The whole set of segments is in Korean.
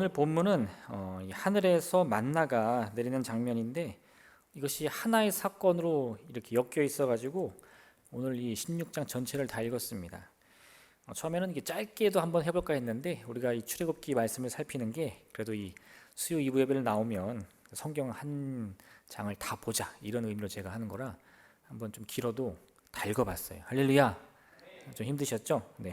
오늘 본문은 이 하늘에서 만나가 내리는 장면인데 이것이 하나의 사건으로 이렇게 엮여 있어가지고 오늘 이 16장 전체를 다 읽었습니다. 처음에는 이게 짧게도 한번 해볼까 했는데 우리가 이 출애굽기 말씀을 살피는 게 그래도 이 수요 2부 예배를 나오면 성경 한 장을 다 보자 이런 의미로 제가 하는 거라 한번 좀 길어도 다 읽어봤어요. 할렐루야. 좀 힘드셨죠? 네.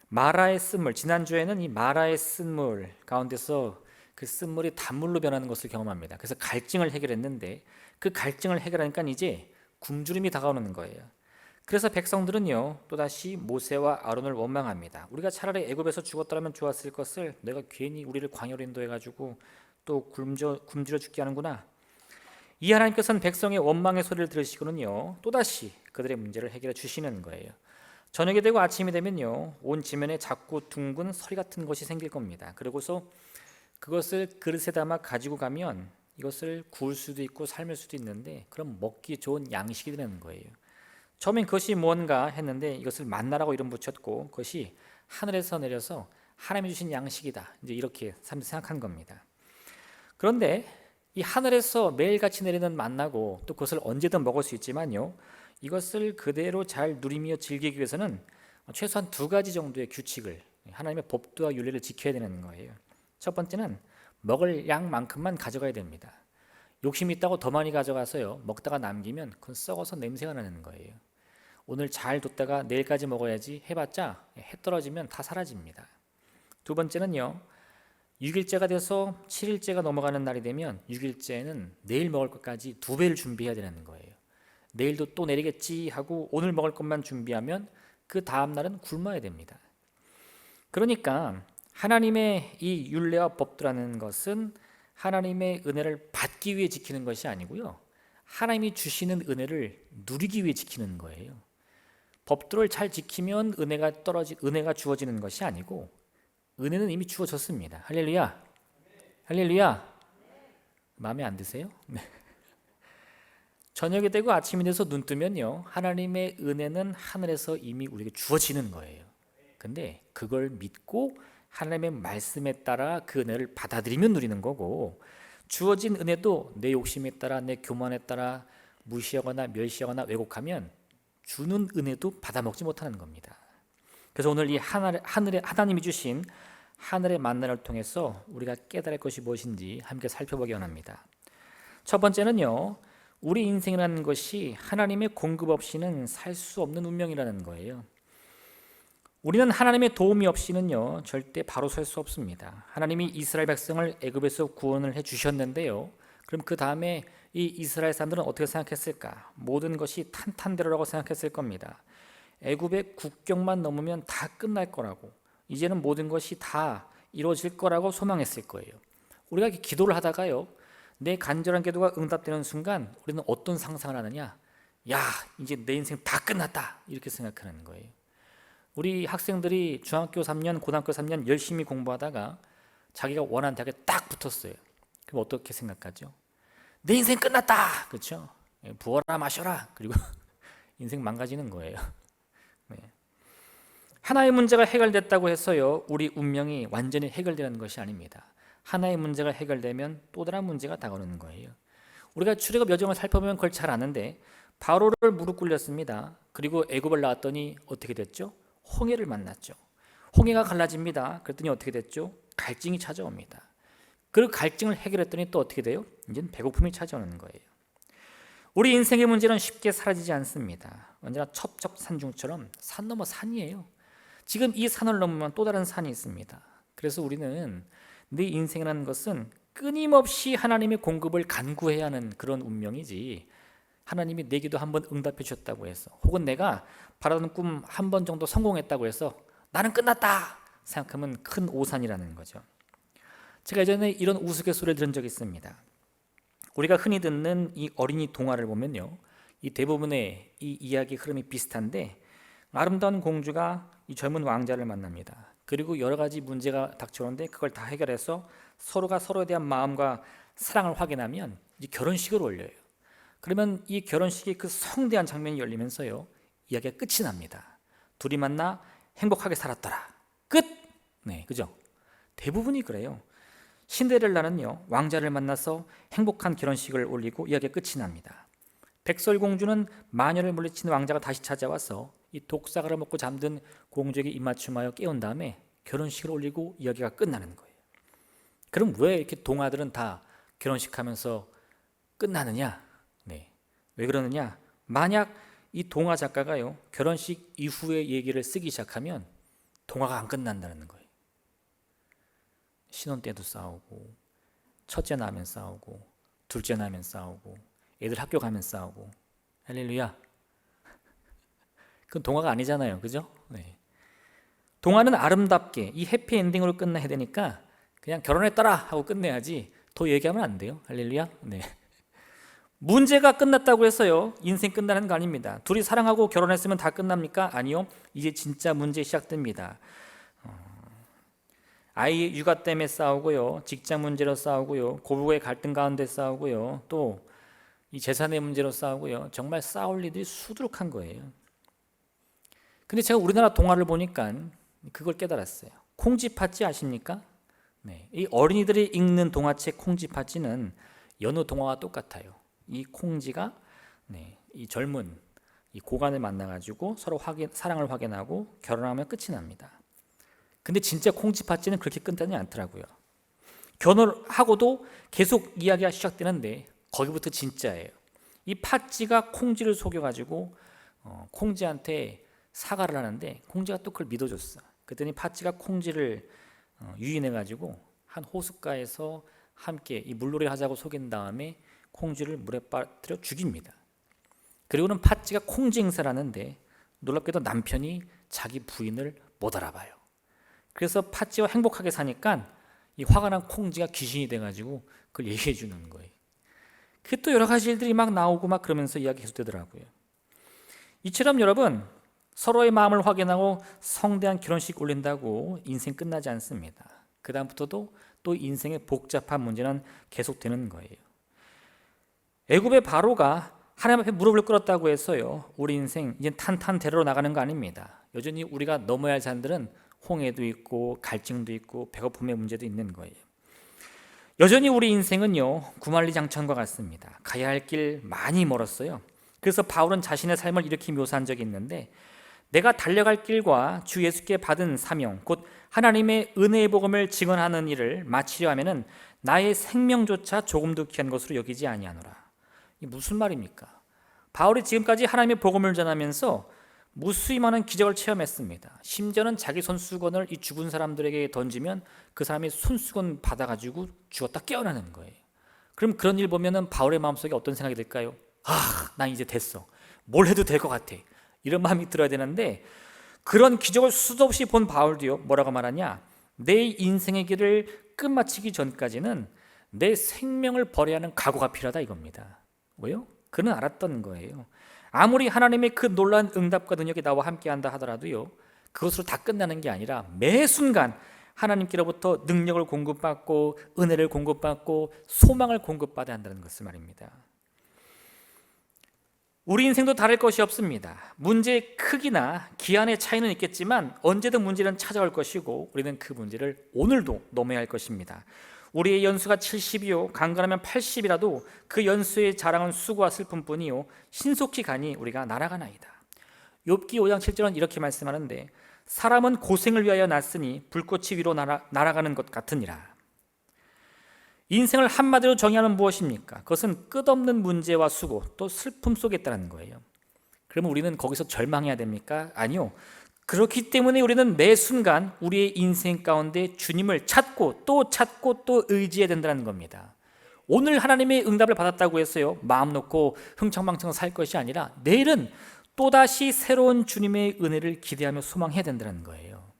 마라의 쓴물, 지난주에는 이 마라의 쓴물 가운데서 그 쓴물이 단물로 변하는 것을 경험합니다. 그래서 갈증을 해결했는데 그 갈증을 해결하니까 이제 굶주림이 다가오는 거예요. 그래서 백성들은요 또다시 모세와 아론을 원망합니다. 우리가 차라리 애굽에서 죽었더라면 좋았을 것을 내가 괜히 우리를 광야로 인도해가지고 또 굶주려 죽게 하는구나. 이 하나님께서는 백성의 원망의 소리를 들으시고는요 또다시 그들의 문제를 해결해 주시는 거예요. 저녁이 되고 아침이 되면요 온 지면에 작고 둥근 서리 같은 것이 생길 겁니다. 그리고서 그것을 그릇에 담아 가지고 가면 이것을 구울 수도 있고 삶을 수도 있는데 그럼 먹기 좋은 양식이 되는 거예요. 처음엔 그것이 뭔가 했는데 이것을 만나라고 이름 붙였고 그것이 하늘에서 내려서 하나님이 주신 양식이다 이제 이렇게 생각한 겁니다. 그런데 이 하늘에서 매일같이 내리는 만나고 또 그것을 언제든 먹을 수 있지만요 이것을 그대로 잘 누리며 즐기기 위해서는 최소한 두 가지 정도의 규칙을 하나님의 법도와 윤리를 지켜야 되는 거예요. 첫 번째는 먹을 양만큼만 가져가야 됩니다. 욕심이 있다고 더 많이 가져가서요 먹다가 남기면 그건 썩어서 냄새가 나는 거예요. 오늘 잘 뒀다가 내일까지 먹어야지 해봤자 해 떨어지면 다 사라집니다. 두 번째는요 6일째가 돼서 7일째가 넘어가는 날이 되면 6일째는 내일 먹을 것까지 2배를 준비해야 되는 거예요. 내일도 또 내리겠지 하고 오늘 먹을 것만 준비하면 그 다음 날은 굶어야 됩니다. 그러니까 하나님의 이 율례와 법도라는 것은 하나님의 은혜를 받기 위해 지키는 것이 아니고요 하나님이 주시는 은혜를 누리기 위해 지키는 거예요. 법도를 잘 지키면 은혜가 주어지는 것이 아니고 은혜는 이미 주어졌습니다. 할렐루야. 할렐루야. 마음에 안 드세요? 네. 저녁이 되고 아침이 돼서 눈 뜨면요 하나님의 은혜는 하늘에서 이미 우리에게 주어지는 거예요. 근데 그걸 믿고 하나님의 말씀에 따라 그 은혜를 받아들이면 누리는 거고 주어진 은혜도 내 욕심에 따라 내 교만에 따라 무시하거나 멸시하거나 왜곡하면 주는 은혜도 받아먹지 못하는 겁니다. 그래서 오늘 이 하나님이 주신 하늘의 만나를 통해서 우리가 깨달을 것이 무엇인지 함께 살펴보기 원합니다. 첫 번째는요 우리 인생이라는 것이 하나님의 공급 없이는 살 수 없는 운명이라는 거예요. 우리는 하나님의 도움이 없이는요 절대 바로 설 수 없습니다. 하나님이 이스라엘 백성을 애굽에서 구원을 해 주셨는데요 그럼 그 다음에 이 이스라엘 사람들은 어떻게 생각했을까? 모든 것이 탄탄대로라고 생각했을 겁니다. 애굽의 국경만 넘으면 다 끝날 거라고 이제는 모든 것이 다 이루어질 거라고 소망했을 거예요. 우리가 기도를 하다가요 내 간절한 기도가 응답되는 순간 우리는 어떤 상상을 하느냐? 야 이제 내 인생 다 끝났다 이렇게 생각하는 거예요. 우리 학생들이 중학교 3년 고등학교 3년 열심히 공부하다가 자기가 원하는 대학에 딱 붙었어요. 그럼 어떻게 생각하죠? 내 인생 끝났다 그렇죠? 부어라 마셔라 그리고 인생 망가지는 거예요. 네. 하나의 문제가 해결됐다고 해서요 우리 운명이 완전히 해결되는 것이 아닙니다. 하나의 문제가 해결되면 또 다른 문제가 다가오는 거예요. 우리가 출애굽 여정을 살펴보면 그걸 잘 아는데 바로를 무릎 꿇렸습니다. 그리고 애굽을 나왔더니 어떻게 됐죠? 홍해를 만났죠. 홍해가 갈라집니다. 그랬더니 어떻게 됐죠? 갈증이 찾아옵니다. 그리고 갈증을 해결했더니 또 어떻게 돼요? 이제는 배고픔이 찾아오는 거예요. 우리 인생의 문제는 쉽게 사라지지 않습니다. 언제나 첩첩산중처럼 산 넘어 산이에요. 지금 이 산을 넘으면 또 다른 산이 있습니다. 그래서 우리는 내 인생이라는 것은 끊임없이 하나님의 공급을 간구해야 하는 그런 운명이지 하나님이 내 기도 한번 응답해 주셨다고 해서 혹은 내가 바라던 꿈 한 번 정도 성공했다고 해서 나는 끝났다 생각하면 큰 오산이라는 거죠. 제가 예전에 이런 우스갯소리를 들은 적이 있습니다. 우리가 흔히 듣는 이 어린이 동화를 보면요 이 대부분의 이 이야기 흐름이 비슷한데 아름다운 공주가 이 젊은 왕자를 만납니다. 그리고 여러 가지 문제가 닥쳐오는데 그걸 다 해결해서 서로가 서로에 대한 마음과 사랑을 확인하면 이제 결혼식을 올려요. 그러면 이 결혼식이 그 성대한 장면이 열리면서요 이야기가 끝이 납니다. 둘이 만나 행복하게 살았더라 끝. 네, 그죠? 대부분이 그래요. 신데렐라는요, 왕자를 만나서 행복한 결혼식을 올리고 이야기가 끝이 납니다. 백설공주는 마녀를 물리친 왕자가 다시 찾아와서 이 독사과를 먹고 잠든 공주에게 입맞춤하여 깨운 다음에 결혼식을 올리고 이야기가 끝나는 거예요. 그럼 왜 이렇게 동화들은 다 결혼식하면서 끝나느냐? 네. 왜 그러느냐? 만약 이 동화 작가가요, 결혼식 이후의 얘기를 쓰기 시작하면 동화가 안 끝난다는 거예요. 신혼 때도 싸우고, 첫째 나면 싸우고, 둘째 나면 싸우고, 애들 학교 가면 싸우고. 할렐루야. 그건 동화가 아니잖아요, 그죠? 네. 동화는 아름답게 이 해피엔딩으로 끝나야 되니까 그냥 결혼했더라 하고 끝내야지 더 얘기하면 안 돼요. 할렐루야. 네. 문제가 끝났다고 해서요, 인생 끝나는 거 아닙니다. 둘이 사랑하고 결혼했으면 다 끝납니까? 아니요. 이제 진짜 문제 시작됩니다. 아이 육아 때문에 싸우고요, 직장 문제로 싸우고요, 고부의 갈등 가운데 싸우고요, 또 이 재산의 문제로 싸우고요. 정말 싸울 일들이 수두룩한 거예요. 근데 제가 우리나라 동화를 보니까 그걸 깨달았어요. 콩쥐팥쥐 아십니까? 네, 이 어린이들이 읽는 동화책 콩쥐팥쥐는 여느 동화와 똑같아요. 이 콩쥐가 이 젊은 이 고관을 만나가지고 서로 사랑을 확인하고 결혼하면 끝이 납니다. 근데 진짜 콩쥐팥쥐는 그렇게 끝나지 않더라고요. 결혼하고도 계속 이야기가 시작되는데 거기부터 진짜예요. 이 팥쥐가 콩쥐를 속여가지고 콩쥐한테 사과를 하는데 콩쥐가 또 그걸 믿어줬어. 그랬더니 팥쥐가 콩쥐를 유인해가지고 한 호숫가에서 함께 이 물놀이를 하자고 속인 다음에 콩쥐를 물에 빠뜨려 죽입니다. 그리고는 팥쥐가 콩쥐 행사를 하는데 놀랍게도 남편이 자기 부인을 못 알아봐요. 그래서 팥쥐와 행복하게 사니까 이 화가 난 콩쥐가 귀신이 돼가지고 그걸 얘기해 주는 거예요. 그게 또 여러 가지 일들이 막 나오고 막 그러면서 이야기 계속되더라고요. 이처럼 여러분, 서로의 마음을 확인하고 성대한 결혼식 올린다고 인생 끝나지 않습니다. 그 다음부터도 또 인생의 복잡한 문제는 계속되는 거예요. 애굽의 바로가 하나님 앞에 무릎을 꿇었다고 해서요, 우리 인생 이제 탄탄대로로 나가는 거 아닙니다. 여전히 우리가 넘어야 할 산들은 홍해도 있고 갈증도 있고 배고픔의 문제도 있는 거예요. 여전히 우리 인생은요, 구만리장천과 같습니다. 가야 할 길 많이 멀었어요. 그래서 바울은 자신의 삶을 이렇게 묘사한 적이 있는데, 내가 달려갈 길과 주 예수께 받은 사명, 곧 하나님의 은혜의 복음을 증언하는 일을 마치려 하면은 나의 생명조차 조금도 귀한 것으로 여기지 아니하노라. 이게 무슨 말입니까? 바울이 지금까지 하나님의 복음을 전하면서 무수히 많은 기적을 체험했습니다. 심지어는 자기 손수건을 이 죽은 사람들에게 던지면 그 사람이 손수건 받아가지고 죽었다 깨어나는 거예요. 그럼 그런 일 보면은 바울의 마음속에 어떤 생각이 들까요? 난 이제 됐어. 뭘 해도 될 것 같아. 이런 마음이 들어야 되는데, 그런 기적을 수도 없이 본 바울도요, 뭐라고 말하냐? 내 인생의 길을 끝마치기 전까지는 내 생명을 버려야 하는 각오가 필요하다 이겁니다. 왜요? 그는 알았던 거예요. 아무리 하나님의 그 놀라운 응답과 능력이 나와 함께한다 하더라도요, 그것으로 다 끝나는 게 아니라 매 순간 하나님께로부터 능력을 공급받고 은혜를 공급받고 소망을 공급받아야 한다는 것을 말입니다. 우리 인생도 다를 것이 없습니다. 문제의 크기나 기한의 차이는 있겠지만 언제든 문제는 찾아올 것이고 우리는 그 문제를 오늘도 넘어야 할 것입니다. 우리의 연수가 70이요 강건하면 80이라도 그 연수의 자랑은 수고와 슬픔뿐이요 신속히 가니 우리가 날아가나이다. 욥기 5장 7절은 이렇게 말씀하는데, 사람은 고생을 위하여 났으니 불꽃이 위로 날아가는 것 같으니라. 인생을 한마디로 정의하면 무엇입니까? 그것은 끝없는 문제와 수고 또 슬픔 속에 있다는 거예요. 그러면 우리는 거기서 절망해야 됩니까? 아니요. 그렇기 때문에 우리는 매 순간 우리의 인생 가운데 주님을 찾고 또 의지해야 된다는 겁니다. 오늘 하나님의 응답을 받았다고 해서요, 마음 놓고 흥청망청 살 것이 아니라 내일은 또다시 새로운 주님의 은혜를 기대하며 소망해야 된다는 거예요.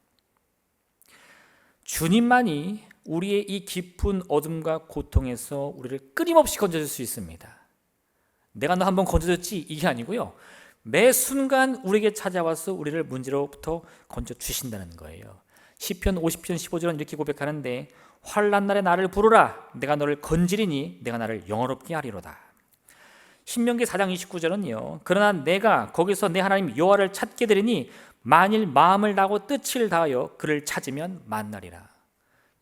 주님만이 우리의 이 깊은 어둠과 고통에서 우리를 끊임없이 건져줄 수 있습니다. 내가 너 한번 건져줬지 이게 아니고요, 매 순간 우리에게 찾아와서 우리를 문제로부터 건져주신다는 거예요. 시편 50편 15절은 이렇게 고백하는데, 환난 날에 나를 부르라. 내가 너를 건지리니 내가 나를 영화롭게 하리로다. 신명기 4장 29절은요, 그러나 내가 거기서 내 하나님 여호와를 찾게 되리니 만일 마음을 다하고 뜻을 다하여 그를 찾으면 만나리라.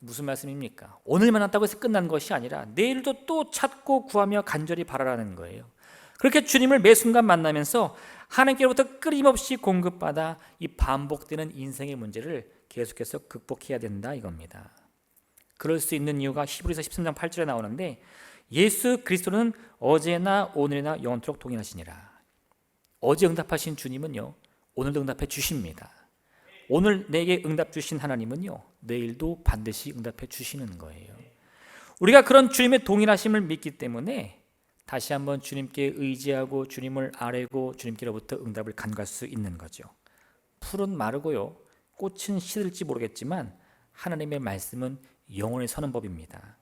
무슨 말씀입니까? 오늘 만났다고 해서 끝난 것이 아니라 내일도 또 찾고 구하며 간절히 바라라는 거예요. 그렇게 주님을 매 순간 만나면서 하나님께로부터 끊임없이 공급받아 이 반복되는 인생의 문제를 계속해서 극복해야 된다 이겁니다. 그럴 수 있는 이유가 히브리서 13장 8절에 나오는데 예수 그리스도는 어제나 오늘이나 영원토록 동일하시니라. 어제 응답하신 주님은요, 오늘도 응답해 주십니다. 오늘 내게 응답 주신 하나님은요, 내일도 반드시 응답해 주시는 거예요. 우리가 그런 주님의 동일하심을 믿기 때문에 다시 한번 주님께 의지하고 주님을 아뢰고 주님께로부터 응답을 간구할 수 있는 거죠. 풀은 마르고요, 꽃은 시들지 모르겠지만 하나님의 말씀은 영원히 서는 법입니다.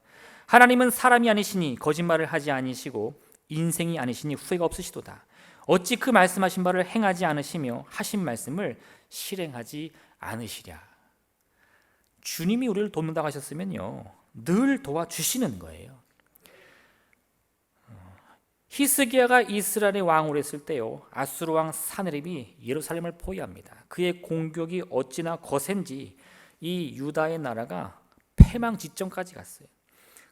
하나님은 사람이 아니시니 거짓말을 하지 아니시고 인생이 아니시니 후회가 없으시도다. 어찌 그 말씀하신 바를 행하지 않으시며 하신 말씀을 실행하지 않으시랴. 주님이 우리를 돕는다고 하셨으면요, 늘 도와주시는 거예요. 히스기야가 이스라엘의 왕으로 했을 때요, 아수르 왕 사느립이 예루살렘을 포위합니다. 그의 공격이 어찌나 거센지 이 유다의 나라가 패망 직전까지 갔어요.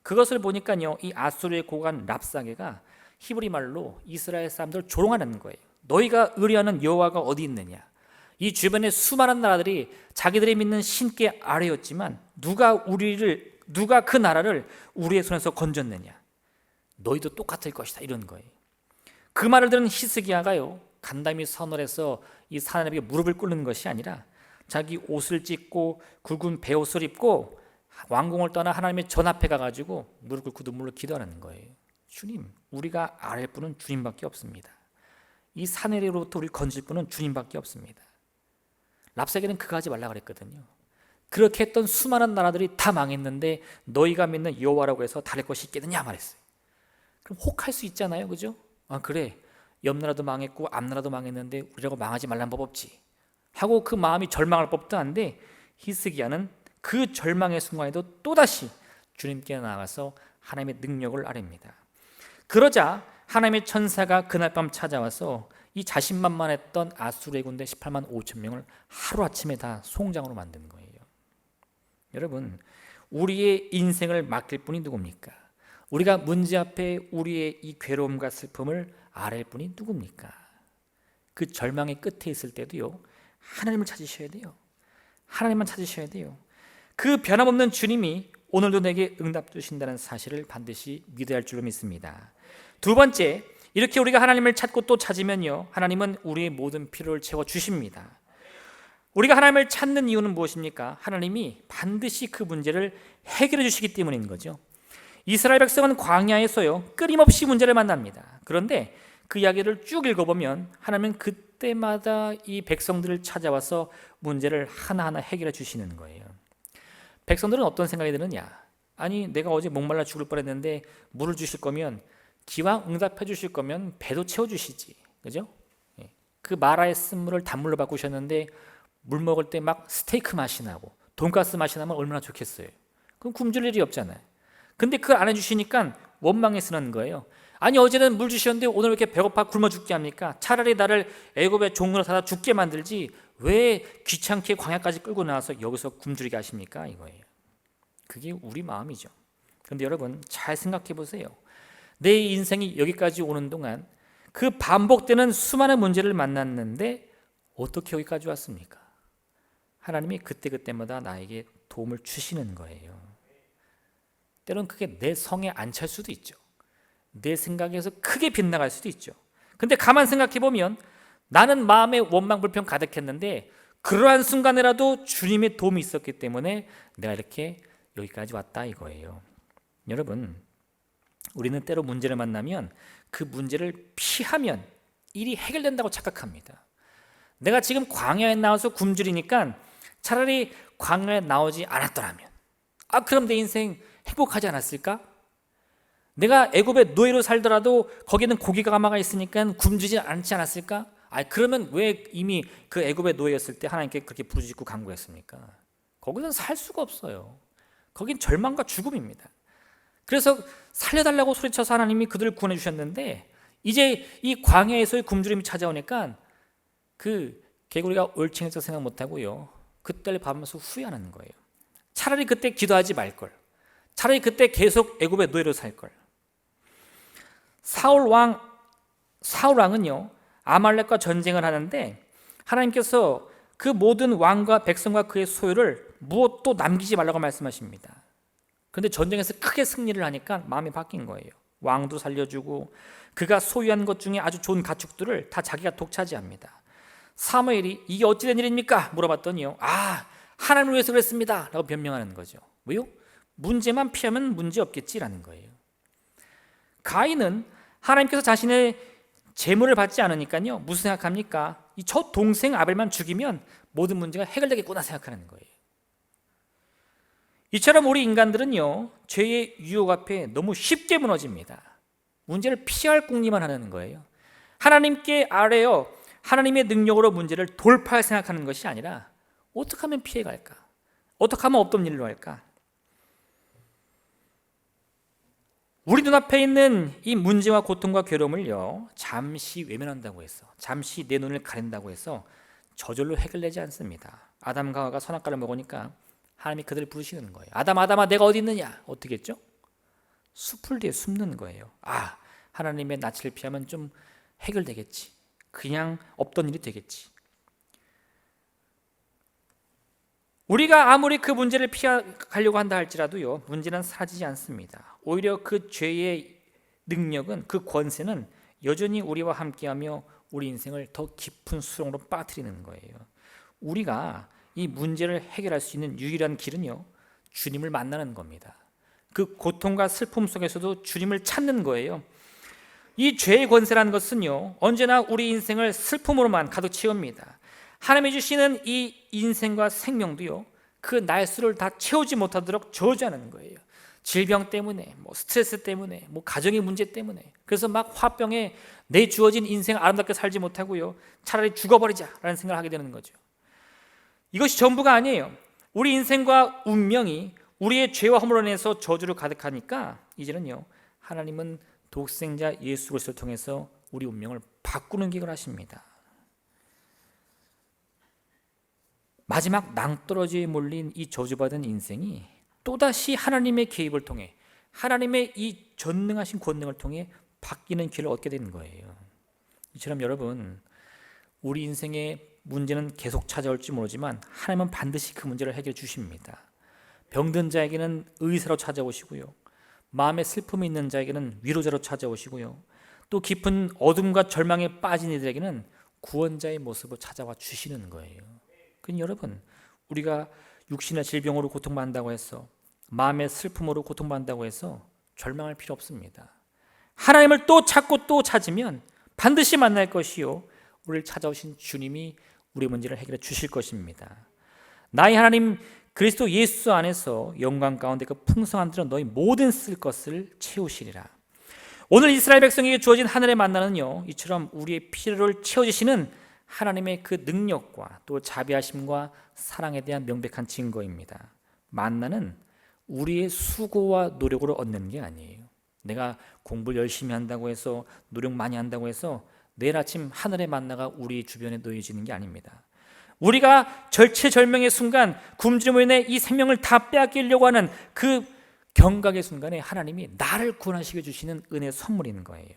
그것을 보니까요, 이 아수르의 고관 랍사게가 히브리 말로 이스라엘 사람들을 조롱하는 거예요. 너희가 의뢰하는 여호와가 어디 있느냐? 이 주변의 수많은 나라들이 자기들이 믿는 신께 아뢰었지만 누가 그 나라를 우리의 손에서 건졌느냐? 너희도 똑같을 것이다, 이런 거예요. 그 말을 들은 히스기야가요, 간담이 선언해서 이 사나에게 무릎을 꿇는 것이 아니라 자기 옷을 찢고 굵은 베옷을 입고 왕궁을 떠나 하나님의 전 앞에 가가지고 무릎 꿇고 눈물로 기도하는 거예요. 주님, 우리가 아뢰 분은 주님밖에 없습니다. 이 사내리로부터 우리를 건질 분은 주님밖에 없습니다. 랍사게는 그거 하지 말라 그랬거든요. 그렇게 했던 수많은 나라들이 다 망했는데 너희가 믿는 여호와라고 해서 다를 것이 있겠느냐 말했어요. 그럼 혹할 수 있잖아요, 그죠? 아, 그래, 옆 나라도 망했고 앞 나라도 망했는데 우리라고 망하지 말란 법 없지 하고 그 마음이 절망할 법도 한데, 히스기야는 그 절망의 순간에도 또다시 주님께 나가서 하나님의 능력을 아뢰입니다. 그러자 하나님의 천사가 그날 밤 찾아와서 이 자신만만했던 아수르의 군대 18만 5천 명을 하루아침에 다 송장으로 만든 거예요. 여러분, 우리의 인생을 맡길 분이 누굽니까? 우리가 문제 앞에 우리의 이 괴로움과 슬픔을 아뢰 분이 누굽니까? 그 절망의 끝에 있을 때도요, 하나님을 찾으셔야 돼요. 하나님만 찾으셔야 돼요. 그 변함없는 주님이 오늘도 내게 응답 주신다는 사실을 반드시 믿어야 할 줄로 믿습니다. 두 번째, 이렇게 우리가 하나님을 찾고 또 찾으면요, 하나님은 우리의 모든 필요를 채워주십니다. 우리가 하나님을 찾는 이유는 무엇입니까? 하나님이 반드시 그 문제를 해결해 주시기 때문인 거죠. 이스라엘 백성은 광야에서요, 끊임없이 문제를 만납니다. 그런데 그 이야기를 쭉 읽어보면 하나님은 그때마다 이 백성들을 찾아와서 문제를 하나하나 해결해 주시는 거예요. 백성들은 어떤 생각이 드느냐? 아니, 내가 어제 목말라 죽을 뻔했는데 물을 주실 거면, 기왕 응답해 주실 거면 배도 채워주시지, 그죠? 그 마라의 쓴물을 단물로 바꾸셨는데 물 먹을 때 막 스테이크 맛이 나고 돈가스 맛이 나면 얼마나 좋겠어요. 그럼 굶줄 일이 없잖아요. 근데 그걸 안 해주시니까 원망에 쓰는 거예요. 아니, 어제는 물 주셨는데 오늘 왜 이렇게 배고파 굶어 죽게 합니까? 차라리 나를 애굽의 종으로 사다 죽게 만들지 왜 귀찮게 광야까지 끌고 나와서 여기서 굶주리게 하십니까? 이거예요. 그게 우리 마음이죠. 그런데 여러분, 잘 생각해 보세요. 내 인생이 여기까지 오는 동안 그 반복되는 수많은 문제를 만났는데 어떻게 여기까지 왔습니까? 하나님이 그때그때마다 나에게 도움을 주시는 거예요. 때로는 그게 내 성에 안 찰 수도 있죠. 내 생각에서 크게 빗나갈 수도 있죠. 근데 가만 생각해 보면 나는 마음에 원망 불평 가득했는데 그러한 순간에라도 주님의 도움이 있었기 때문에 내가 이렇게 여기까지 왔다 이거예요. 여러분, 우리는 때로 문제를 만나면 그 문제를 피하면 일이 해결된다고 착각합니다. 내가 지금 광야에 나와서 굶주리니까 차라리 광야에 나오지 않았더라면, 그럼 내 인생 행복하지 않았을까? 내가 애굽의 노예로 살더라도 거기는 고기가 가마가 있으니까 굶주리지 않지 않았을까? 그러면 왜 이미 그 애굽의 노예였을 때 하나님께 그렇게 부르짖고 간구했습니까? 거기서 살 수가 없어요. 거긴 절망과 죽음입니다. 그래서 살려달라고 소리쳐서 하나님이 그들을 구원해 주셨는데, 이제 이 광야에서의 굶주림이 찾아오니까 그 개구리가 올챙이서 생각 못하고요, 그때를 봐면서 후회하는 거예요. 차라리 그때 기도하지 말걸. 차라리 그때 계속 애굽의 노예로 살걸. 사울 왕은요, 아말렉과 전쟁을 하는데 하나님께서 그 모든 왕과 백성과 그의 소유를 무엇도 남기지 말라고 말씀하십니다. 그런데 전쟁에서 크게 승리를 하니까 마음이 바뀐 거예요. 왕도 살려주고 그가 소유한 것 중에 아주 좋은 가축들을 다 자기가 독차지합니다. 사무엘이 이게 어찌된 일입니까? 물어봤더니요, 하나님을 위해서 그랬습니다 라고 변명하는 거죠. 왜요? 문제만 피하면 문제 없겠지라는 거예요. 가인은 하나님께서 자신의 재물을 받지 않으니까요, 무슨 생각합니까? 저 동생 아벨만 죽이면 모든 문제가 해결되겠구나 생각하는 거예요. 이처럼 우리 인간들은요, 죄의 유혹 앞에 너무 쉽게 무너집니다. 문제를 피할 궁리만 하는 거예요. 하나님께 아뢰어 하나님의 능력으로 문제를 돌파할 생각하는 것이 아니라 어떻게 하면 피해갈까? 어떻게 하면 없던 일로 할까? 우리 눈앞에 있는 이 문제와 고통과 괴로움을요, 잠시 외면한다고 해서, 잠시 내 눈을 가린다고 해서 저절로 해결되지 않습니다. 아담과 하와가 선악과를 먹으니까 하나님이 그들을 부르시는 거예요. 아담아 내가 어디 있느냐? 어떻게 했죠? 숲을 뒤에 숨는 거예요. 하나님의 낯을 피하면 좀 해결되겠지. 그냥 없던 일이 되겠지. 우리가 아무리 그 문제를 피하려고 한다 할지라도요, 문제는 사라지지 않습니다. 오히려 그 죄의 능력은, 그 권세는 여전히 우리와 함께하며 우리 인생을 더 깊은 수렁으로 빠뜨리는 거예요. 우리가 이 문제를 해결할 수 있는 유일한 길은요, 주님을 만나는 겁니다. 그 고통과 슬픔 속에서도 주님을 찾는 거예요. 이 죄의 권세라는 것은요, 언제나 우리 인생을 슬픔으로만 가득 채웁니다. 하나님이 주시는 이 인생과 생명도요, 그 날수를 다 채우지 못하도록 저주하는 거예요. 질병 때문에, 스트레스 때문에, 가정의 문제 때문에. 그래서 막 화병에 내 주어진 인생 아름답게 살지 못하고요, 차라리 죽어버리자라는 생각을 하게 되는 거죠. 이것이 전부가 아니에요. 우리 인생과 운명이 우리의 죄와 허물로 인해서 저주를 가득하니까 이제는요, 하나님은 독생자 예수 그리스도를 통해서 우리 운명을 바꾸는 계획을 하십니다. 마지막 낭떠러지에 몰린 이 저주받은 인생이 또다시 하나님의 개입을 통해, 하나님의 이 전능하신 권능을 통해 바뀌는 길을 얻게 되는 거예요. 이처럼 여러분, 우리 인생의 문제는 계속 찾아올지 모르지만 하나님은 반드시 그 문제를 해결해 주십니다. 병든 자에게는 의사로 찾아오시고요, 마음에 슬픔이 있는 자에게는 위로자로 찾아오시고요, 또 깊은 어둠과 절망에 빠진 이들에게는 구원자의 모습으로 찾아와 주시는 거예요. 그러니 여러분, 우리가 육신의 질병으로 고통받는다고 해서, 마음의 슬픔으로 고통받는다고 해서 절망할 필요 없습니다. 하나님을 또 찾고 또 찾으면 반드시 만날 것이요, 우리를 찾아오신 주님이 우리의 문제를 해결해 주실 것입니다. 나의 하나님 그리스도 예수 안에서 영광 가운데 그 풍성한 들은 너희 모든 쓸 것을 채우시리라. 오늘 이스라엘 백성에게 주어진 하늘의 만나는요, 이처럼 우리의 필요를 채워주시는 하나님의 그 능력과 또 자비하심과 사랑에 대한 명백한 증거입니다. 만나는 우리의 수고와 노력으로 얻는 게 아니에요. 내가 공부를 열심히 한다고 해서, 노력 많이 한다고 해서 내일 아침 하늘의 만나가 우리 주변에 놓여지는 게 아닙니다. 우리가 절체절명의 순간, 굶주림으로 인해 이 생명을 다 빼앗기려고 하는 그 경각의 순간에 하나님이 나를 구원하시게 주시는 은혜의 선물인 거예요.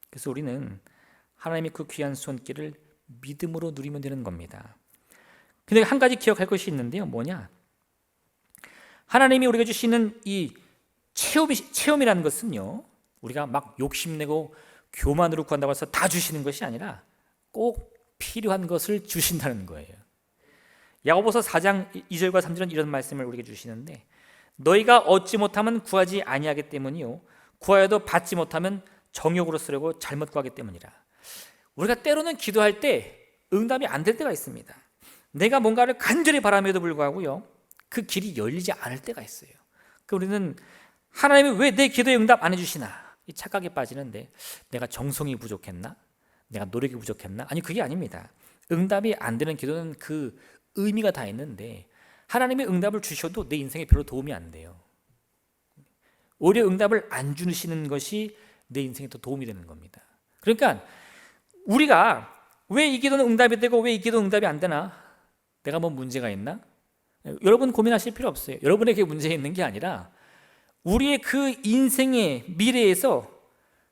그래서 우리는 하나님의 그 귀한 손길을 믿음으로 누리면 되는 겁니다. 근데 한 가지 기억할 것이 있는데요, 뭐냐? 하나님이 우리가 주시는 이 체험이라는 것은요, 우리가 막 욕심내고 교만으로 구한다고 해서 다 주시는 것이 아니라 꼭 필요한 것을 주신다는 거예요. 야고보서 4장 2절과 3절은 이런 말씀을 우리에게 주시는데, 너희가 얻지 못하면 구하지 아니하기 때문이요, 구하여도 받지 못하면 정욕으로 쓰려고 잘못 구하기 때문이라. 우리가 때로는 기도할 때 응답이 안 될 때가 있습니다. 내가 뭔가를 간절히 바람에도 불구하고요, 그 길이 열리지 않을 때가 있어요. 우리는 하나님이 왜 내 기도에 응답 안 해주시나, 이 착각에 빠지는데, 내가 정성이 부족했나? 내가 노력이 부족했나? 아니, 그게 아닙니다. 응답이 안 되는 기도는 그 의미가 다 있는데, 하나님이 응답을 주셔도 내 인생에 별로 도움이 안 돼요. 오히려 응답을 안 주시는 것이 내 인생에 더 도움이 되는 겁니다. 그러니까 우리가 왜 이 기도는 응답이 되고 왜 이 기도는 응답이 안 되나? 내가 뭐 문제가 있나? 여러분 고민하실 필요 없어요. 여러분에게 문제 있는 게 아니라 우리의 그 인생의 미래에서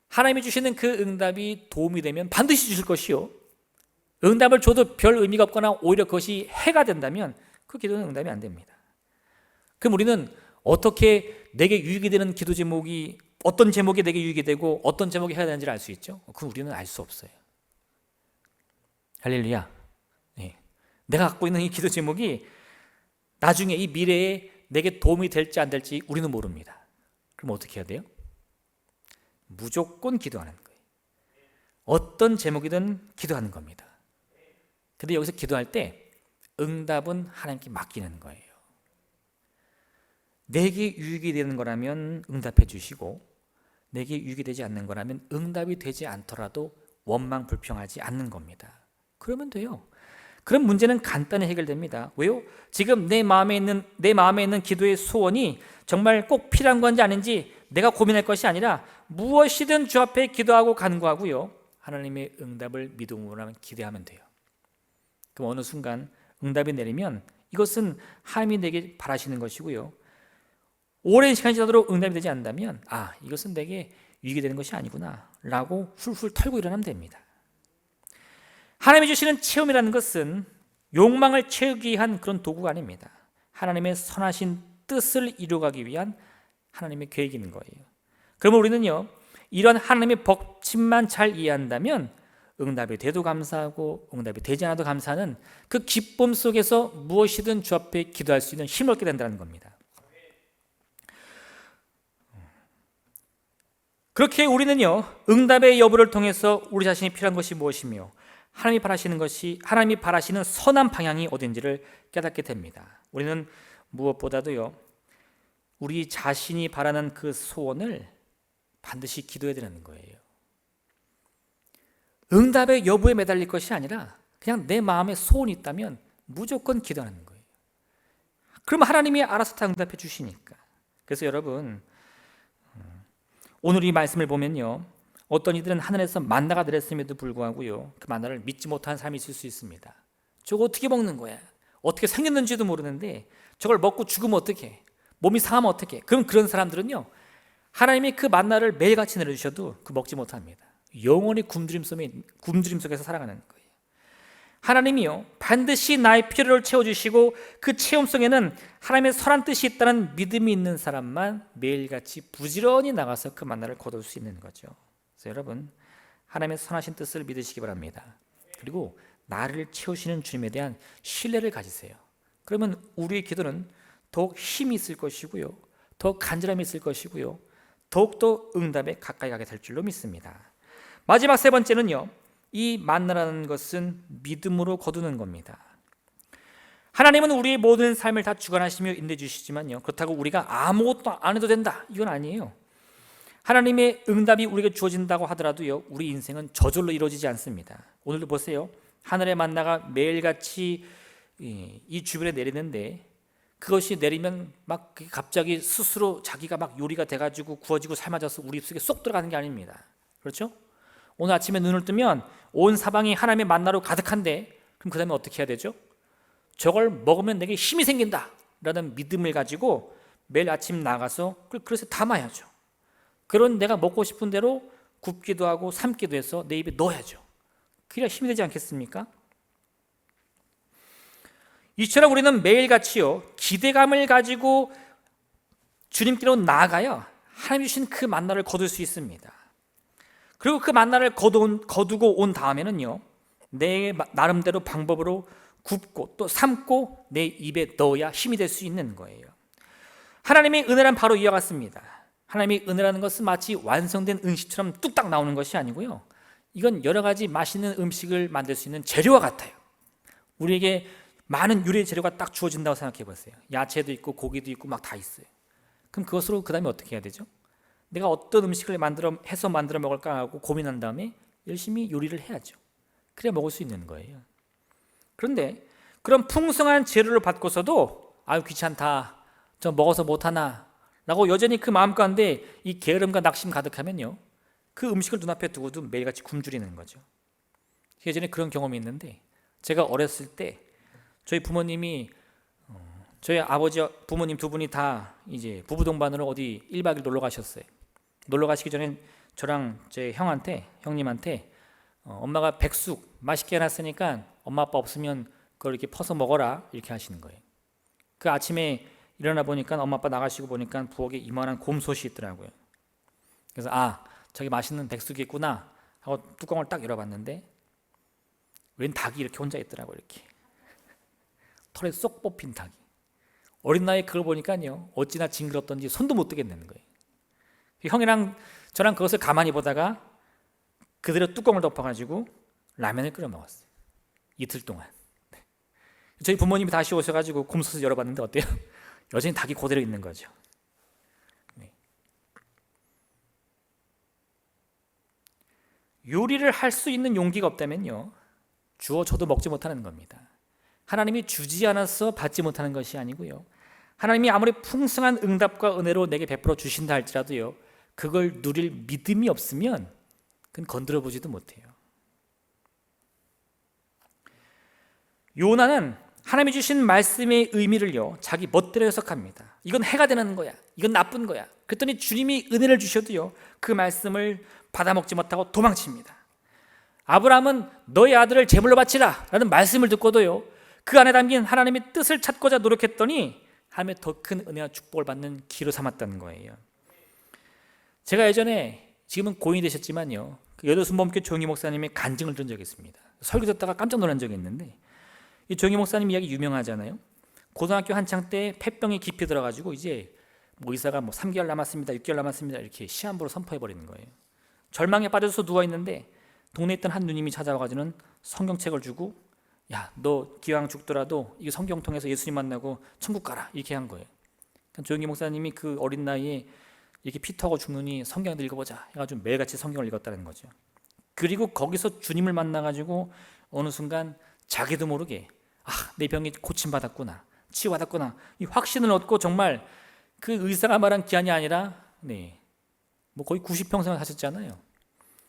하나님이 주시는 그 응답이 도움이 되면 반드시 주실 것이요, 응답을 줘도 별 의미가 없거나 오히려 그것이 해가 된다면 그 기도는 응답이 안 됩니다. 그럼 우리는 어떻게 내게 유익이 되는 기도 제목이, 어떤 제목이 내게 유익이 되고 어떤 제목이 해야 되는지를 알 수 있죠? 그건 우리는 알 수 없어요. 할렐루야. 네. 내가 갖고 있는 이 기도 제목이 나중에 이 미래에 내게 도움이 될지 안 될지 우리는 모릅니다. 그럼 어떻게 해야 돼요? 무조건 기도하는 거예요. 어떤 제목이든 기도하는 겁니다. 근데 여기서 기도할 때 응답은 하나님께 맡기는 거예요. 내게 유익이 되는 거라면 응답해 주시고, 내게 유익이 되지 않는 거라면 응답이 되지 않더라도 원망 불평하지 않는 겁니다. 그러면 돼요. 그럼 문제는 간단히 해결됩니다. 왜요? 지금 내 마음에 있는 기도의 소원이 정말 꼭 필요한 건지 아닌지 내가 고민할 것이 아니라 무엇이든 주 앞에 기도하고 간구하고요, 하나님의 응답을 믿음으로 기대하면 돼요. 그럼 어느 순간 응답이 내리면 이것은 하나님이 내게 바라시는 것이고요, 오랜 시간이 지나도록 응답이 되지 않는다면 이것은 내게 유익이 되는 것이 아니구나 라고 훌훌 털고 일어나면 됩니다. 하나님이 주시는 체험이라는 것은 욕망을 채우기 위한 그런 도구가 아닙니다. 하나님의 선하신 뜻을 이루어가기 위한 하나님의 계획이 있는 거예요. 그러면 우리는요, 이런 하나님의 법칙만 잘 이해한다면 응답이 돼도 감사하고 응답이 되지 않아도 감사하는 그 기쁨 속에서 무엇이든 주 앞에 기도할 수 있는 힘을 얻게 된다는 겁니다. 그렇게 우리는요, 응답의 여부를 통해서 우리 자신이 필요한 것이 무엇이며 하나님이 바라시는 선한 방향이 어딘지를 깨닫게 됩니다. 우리는 무엇보다도요, 우리 자신이 바라는 그 소원을 반드시 기도해야 되는 거예요. 응답의 여부에 매달릴 것이 아니라 그냥 내 마음에 소원이 있다면 무조건 기도하는 거예요. 그럼 하나님이 알아서 다 응답해 주시니까. 그래서 여러분, 오늘 이 말씀을 보면요, 어떤 이들은 하늘에서 만나가 내렸음에도 불구하고요, 그 만나를 믿지 못하는 사람이 있을 수 있습니다. 저거 어떻게 먹는 거야? 어떻게 생겼는지도 모르는데 저걸 먹고 죽으면 어떡해? 몸이 상하면 어떡해? 그럼 그런 사람들은요, 하나님이 그 만나를 매일같이 내려주셔도 그 먹지 못합니다. 영원히 굶주림 속에서 살아가는 거예요. 하나님이요, 반드시 나의 필요를 채워주시고 그 체험 속에는 하나님의 선한 뜻이 있다는 믿음이 있는 사람만 매일같이 부지런히 나가서 그 만나를 거둘 수 있는 거죠. 그래서 여러분, 하나님의 선하신 뜻을 믿으시기 바랍니다. 그리고 나를 채우시는 주님에 대한 신뢰를 가지세요. 그러면 우리의 기도는 더욱 힘이 있을 것이고요, 더 간절함이 있을 것이고요, 더욱더 응답에 가까이 가게 될 줄로 믿습니다. 마지막 세 번째는요, 이 만나라는 것은 믿음으로 거두는 겁니다. 하나님은 우리의 모든 삶을 다 주관하시며 인도해 주시지만요, 그렇다고 우리가 아무것도 안 해도 된다, 이건 아니에요. 하나님의 응답이 우리에게 주어진다고 하더라도요, 우리 인생은 저절로 이루어지지 않습니다. 오늘도 보세요. 하늘의 만나가 매일같이 이 주변에 내리는데 그것이 내리면 막 갑자기 스스로 자기가 막 요리가 돼가지고 구워지고 삶아져서 우리 입속에 쏙 들어가는 게 아닙니다. 그렇죠? 오늘 아침에 눈을 뜨면 온 사방이 하나님의 만나로 가득한데, 그럼 그 다음에 어떻게 해야 되죠? 저걸 먹으면 내게 힘이 생긴다 라는 믿음을 가지고 매일 아침 나가서 그걸 그릇에 담아야죠. 그런 내가 먹고 싶은 대로 굽기도 하고 삶기도 해서 내 입에 넣어야죠. 그래야 힘이 되지 않겠습니까? 이처럼 우리는 매일같이요, 기대감을 가지고 주님께로 나아가야 하나님 주신 그 만나를 거둘 수 있습니다. 그리고 그 만나를 거두고 온 다음에는요, 내 나름대로 방법으로 굽고 또 삶고 내 입에 넣어야 힘이 될 수 있는 거예요. 하나님의 은혜란 바로 이와 같습니다. 하나님의 은혜라는 것은 마치 완성된 음식처럼 뚝딱 나오는 것이 아니고요, 이건 여러 가지 맛있는 음식을 만들 수 있는 재료와 같아요. 우리에게 많은 요리의 재료가 딱 주어진다고 생각해 보세요. 야채도 있고 고기도 있고 막 다 있어요. 그럼 그것으로 그 다음에 어떻게 해야 되죠? 내가 어떤 음식을 만들어 먹을까 하고 고민한 다음에 열심히 요리를 해야죠. 그래야 먹을 수 있는 거예요. 그런데 그런 풍성한 재료를 받고서도 아유 귀찮다, 저 먹어서 못하나 라고 여전히 그 마음 가운데 이 게으름과 낙심 가득하면요, 그 음식을 눈앞에 두고도 매일같이 굶주리는 거죠. 예전에 그런 경험이 있는데, 제가 어렸을 때 저희 부모님이 저희 아버지 부모님 두 분이 다 이제 부부 동반으로 어디 1박 2일 놀러 가셨어요. 놀러 가시기 전에 저랑 제 형님한테 엄마가 백숙 맛있게 해놨으니까 엄마 아빠 없으면 그걸 이렇게 퍼서 먹어라 이렇게 하시는 거예요. 그 아침에 일어나 보니까 엄마 아빠 나가시고 보니까 부엌에 이만한 곰솥이 있더라고요. 그래서 저기 맛있는 백숙이 있구나 하고 뚜껑을 딱 열어봤는데 웬 닭이 이렇게 혼자 있더라고요. 이렇게 털에 쏙 뽑힌 닭이. 어린 나이에 그걸 보니까요 어찌나 징그럽던지 손도 못 대겠는 거예요. 형이랑 저랑 그것을 가만히 보다가 그대로 뚜껑을 덮어가지고 라면을 끓여 먹었어요. 이틀 동안. 저희 부모님이 다시 오셔가지고 곰솥을 열어봤는데 어때요? 여전히 닭이 그대로 있는 거죠. 네. 요리를 할 수 있는 용기가 없다면요 주어져도 먹지 못하는 겁니다. 하나님이 주지 않아서 받지 못하는 것이 아니고요, 하나님이 아무리 풍성한 응답과 은혜로 내게 베풀어 주신다 할지라도요 그걸 누릴 믿음이 없으면 그건 건드려 보지도 못해요. 요나는 하나님이 주신 말씀의 의미를요 자기 멋대로 해석합니다. 이건 해가 되는 거야, 이건 나쁜 거야. 그랬더니 주님이 은혜를 주셔도요 그 말씀을 받아먹지 못하고 도망칩니다. 아브라함은 너의 아들을 제물로 바치라 라는 말씀을 듣고도요 그 안에 담긴 하나님의 뜻을 찾고자 노력했더니 하나님의 더 큰 은혜와 축복을 받는 기로 삼았다는 거예요. 제가 예전에, 지금은 고인이 되셨지만요 그 여도순범교 조영희 목사님의 간증을 들은 적이 있습니다. 설교 듣다가 깜짝 놀란 적이 있는데, 이 조영희 목사님 이야기 유명하잖아요. 고등학교 한창 때 폐병이 깊이 들어가지고 이제 의사가 3개월 남았습니다, 6개월 남았습니다 이렇게 시한부로 선포해버리는 거예요. 절망에 빠져서 누워있는데 동네에 있던 한 누님이 찾아와가지고는 성경책을 주고, 야, 너 기왕 죽더라도 이 성경 통해서 예수님 만나고 천국 가라 이렇게 한 거예요. 그러니까 조영희 목사님이 그 어린 나이에 이렇게 피터하고 죽느니 성경을 읽어보자 해가지고 매일같이 성경을 읽었다는 거죠. 그리고 거기서 주님을 만나가지고 어느 순간 자기도 모르게 내 병이 고침받았구나, 치유받았구나 이 확신을 얻고 정말 그 의사가 말한 기한이 아니라 거의 90평생을 사셨잖아요.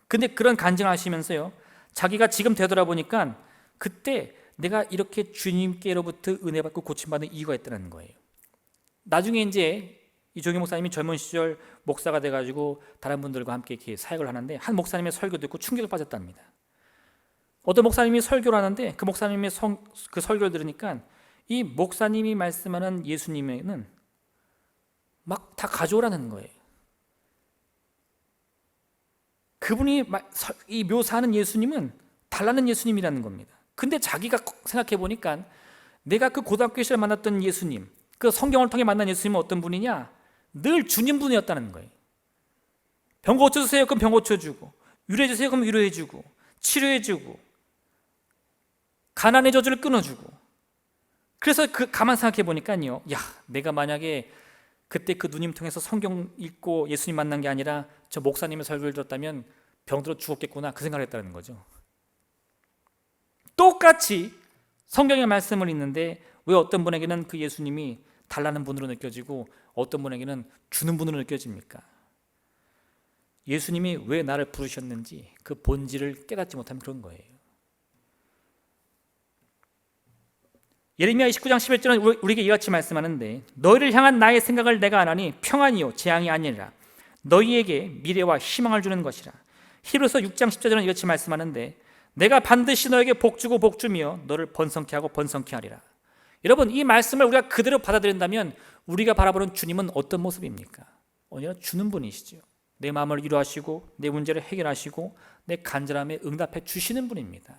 근데 그런 간증하시면서요 자기가 지금 되돌아보니까 그때 내가 이렇게 주님께로부터 은혜 받고 고침받는 이유가 있다는 거예요. 나중에 이제 이 조기 목사님이 젊은 시절 목사가 돼가지고 다른 분들과 함께 이렇게 사역을 하는데 한 목사님의 설교 듣고 충격을 빠졌답니다. 어떤 목사님이 설교를 하는데 그 목사님의 그 설교를 들으니까 이 목사님이 말씀하는 예수님에는 막 다 가져오라는 거예요. 그분이 이 묘사하는 예수님은 달라는 예수님이라는 겁니다. 근데 자기가 생각해 보니까 내가 그 고등학교 시절에 만났던 예수님, 그 성경을 통해 만난 예수님은 어떤 분이냐? 늘 주님분이었다는 거예요. 병 고쳐주세요 그럼 병 고쳐주고, 위로해주세요 그럼 위로해주고, 치료해주고, 가난의 저주를 끊어주고. 그래서 가만 생각해 보니까요, 야, 내가 만약에 그때 그 누님 통해서 성경 읽고 예수님 만난 게 아니라 저 목사님의 설교를 들었다면 병들어 죽었겠구나 그 생각을 했다는 거죠. 똑같이 성경의 말씀을 읽는데 왜 어떤 분에게는 그 예수님이 달라는 분으로 느껴지고 어떤 분에게는 주는 분으로 느껴집니까? 예수님이 왜 나를 부르셨는지 그 본질을 깨닫지 못하면 그런 거예요. 예레미야 29장 11절은 우리에게 이같이 말씀하는데, 너희를 향한 나의 생각을 내가 아나니 평안이요 재앙이 아니라 너희에게 미래와 희망을 주는 것이라. 히브리서 6장 10절은 이같이 말씀하는데, 내가 반드시 너에게 복주고 복주며 너를 번성케 하고 번성케 하리라. 여러분, 이 말씀을 우리가 그대로 받아들인다면 우리가 바라보는 주님은 어떤 모습입니까? 언제나 주는 분이시죠. 내 마음을 위로하시고 내 문제를 해결하시고 내 간절함에 응답해 주시는 분입니다.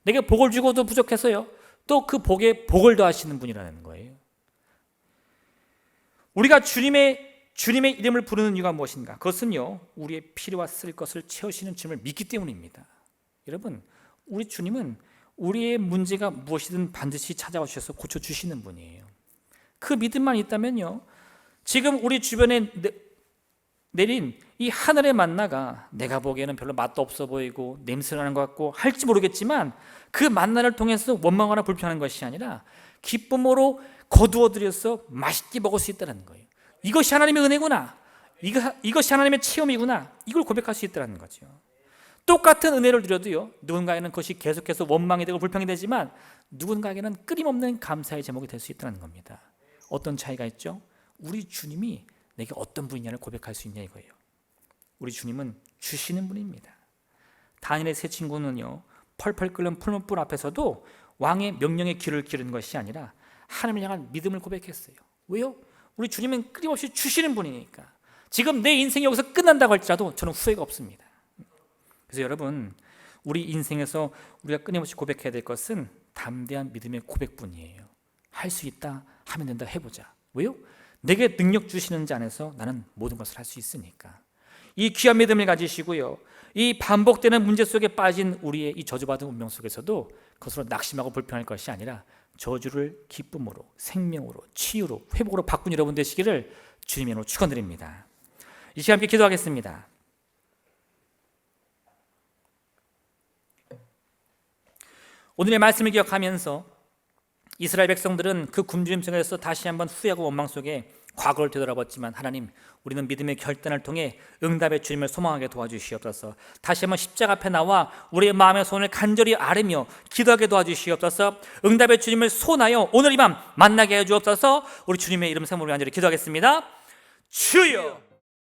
내게 복을 주고도 부족해서요 또 그 복에 복을 더하시는 분이라는 거예요. 우리가 주님의 이름을 부르는 이유가 무엇인가? 그것은요 우리의 필요와 쓸 것을 채우시는 주님을 믿기 때문입니다. 여러분, 우리 주님은 우리의 문제가 무엇이든 반드시 찾아와 주셔서 고쳐주시는 분이에요. 그 믿음만 있다면요 지금 우리 주변에 내린 이 하늘의 만나가 내가 보기에는 별로 맛도 없어 보이고 냄새나는 것 같고 할지 모르겠지만 그 만나를 통해서 원망하거나 불평하는 것이 아니라 기쁨으로 거두어들여서 맛있게 먹을 수 있다는 거예요. 이것이 하나님의 은혜구나, 이것이 하나님의 체험이구나, 이걸 고백할 수 있다는 거죠. 똑같은 은혜를 드려도요 누군가에게는 그것이 계속해서 원망이 되고 불평이 되지만 누군가에게는 끊임없는 감사의 제목이 될 수 있다는 겁니다. 어떤 차이가 있죠? 우리 주님이 내게 어떤 분이냐를 고백할 수 있냐 이거예요. 우리 주님은 주시는 분입니다. 다니엘의 세 친구는요, 펄펄 끓는 풀무불 앞에서도 왕의 명령에 귀를 기울이는 것이 아니라 하나님을 향한 믿음을 고백했어요. 왜요? 우리 주님은 끊임없이 주시는 분이니까. 지금 내 인생이 여기서 끝난다고 할지라도 저는 후회가 없습니다. 그래서 여러분, 우리 인생에서 우리가 끊임없이 고백해야 될 것은 담대한 믿음의 고백뿐이에요. 할 수 있다 하면 된다, 해보자. 왜요? 내게 능력 주시는 자 안에서 나는 모든 것을 할 수 있으니까. 이 귀한 믿음을 가지시고요, 이 반복되는 문제 속에 빠진 우리의 이 저주받은 운명 속에서도 그것으로 낙심하고 불평할 것이 아니라 저주를 기쁨으로, 생명으로, 치유로, 회복으로 바꾼 여러분 되시기를 주님의 이름으로 축원드립니다. 이 시간 함께 기도하겠습니다. 오늘의 말씀을 기억하면서 이스라엘 백성들은 그 굶주림 속에서 다시 한번 후회하고 원망 속에 과거를 되돌아봤지만, 하나님, 우리는 믿음의 결단을 통해 응답의 주님을 소망하게 도와주시옵소서. 다시 한번 십자가 앞에 나와 우리의 마음의 손을 간절히 아뢰며 기도하게 도와주시옵소서. 응답의 주님을 소원하여 오늘 이 밤 만나게 해 주옵소서. 우리 주님의 이름 삼으로 간절히 기도하겠습니다. 주여!